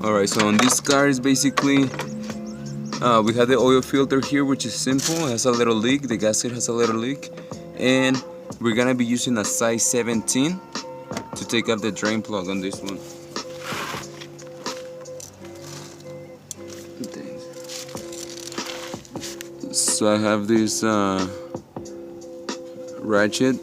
Alright, so on this car is basically we have the oil filter here, which is simple. It has a little leak, the gasket has a little leak, and we're gonna be using a size 17 to take out the drain plug on this one. So I have this ratchet.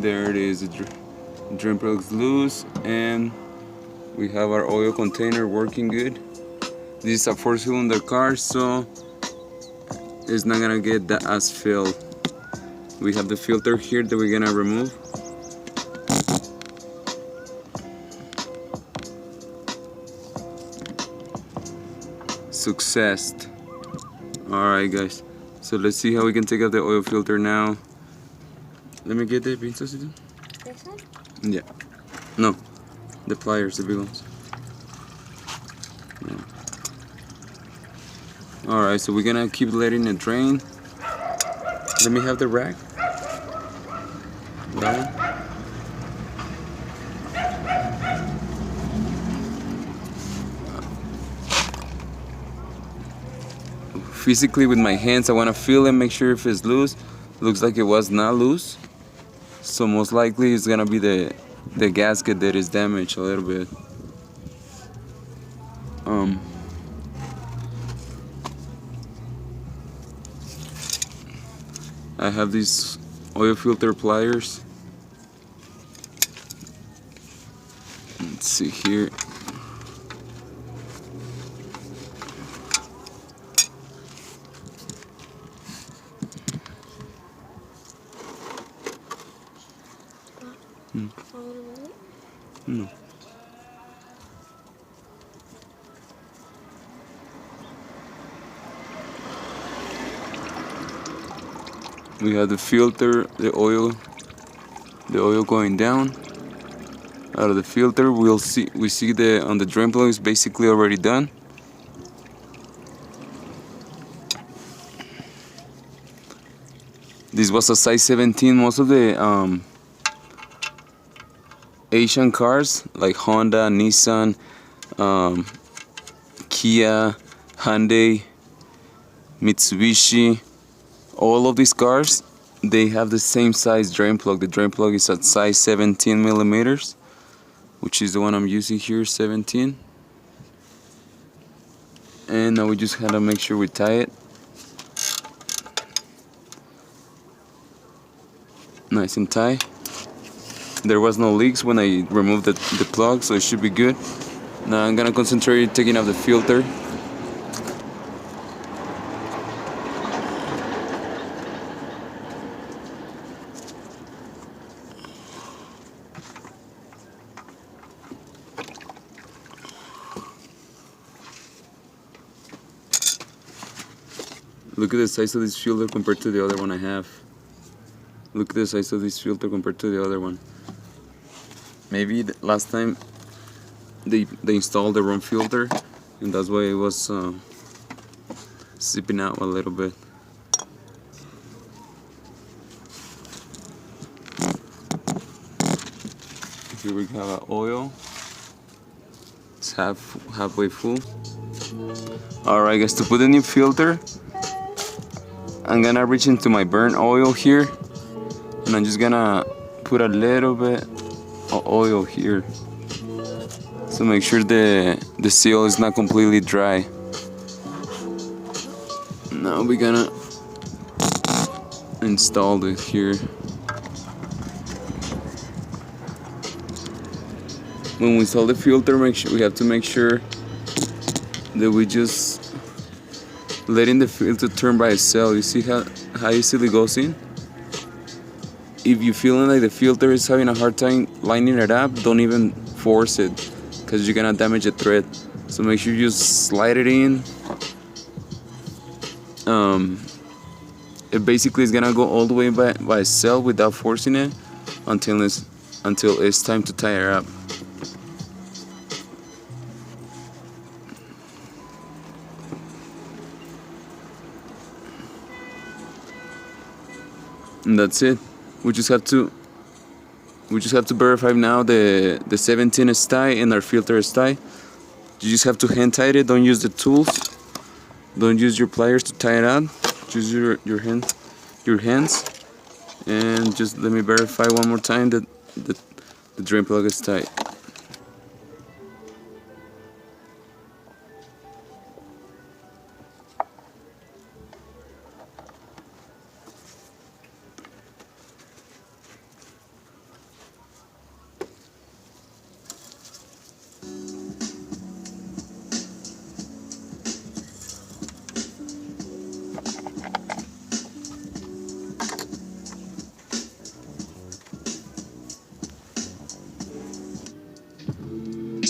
There it is, the drain plug's loose, and we have our oil container working good. This is a 4-cylinder car, so it's not gonna get that as filled. We have the filter here that we're gonna remove. Success. Alright guys, so let's see how we can take out the oil filter now. Let me get the pinzas. This one? Yeah. No. The pliers, the big ones. Yeah. Alright, so we're gonna keep letting it drain. Let me have the rack. That one. Physically with my hands, I wanna feel it, make sure if it's loose. Looks like it was not loose. So most likely it's gonna be the gasket that is damaged a little bit. I have these oil filter pliers. Let's see here. No. We have the filter, the oil going down out of the filter. We see the on the drain plug is basically already done. This was a size 17. Most of the Asian cars like Honda, Nissan, Kia, Hyundai, Mitsubishi, all of these cars, they have the same size drain plug. The drain plug is at size 17 millimeters, which is the one I'm using here, 17. And now we just gotta make sure we tie it nice and tight. There was no leaks when I removed the plug, so it should be good. Now I'm gonna concentrate taking off the filter. Look at the size of this filter compared to the other one I have. Look at the size of this filter compared to the other one. Maybe last time they installed the wrong filter, and that's why it was sipping out a little bit. Here we have our oil. It's halfway full. Alright guys, to put the new filter, I'm gonna reach into my burn oil here, and I'm just gonna put a little bit of oil here to make sure the seal is not completely dry. Now we're gonna install it here. When we install the filter, we have to make sure that we just letting the filter turn by itself. You see how easily it goes in? If you're feeling like the filter is having a hard time lining it up, don't even force it. because you're gonna damage the thread. So make sure you slide it in. It basically is gonna go all the way by itself without forcing it until it's time to tie it up. And that's it. We just have to verify now the 17 is tight and our filter is tight. You just have to hand tie it. Don't use the tools. Don't use your pliers to tie it out. Use your hands. And just let me verify one more time that the drain plug is tight.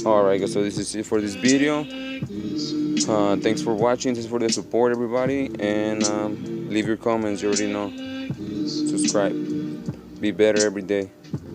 Alright guys, so this is it for this video. Thanks for watching, thanks for the support everybody, and leave your comments, you already know. Subscribe. Be better every day.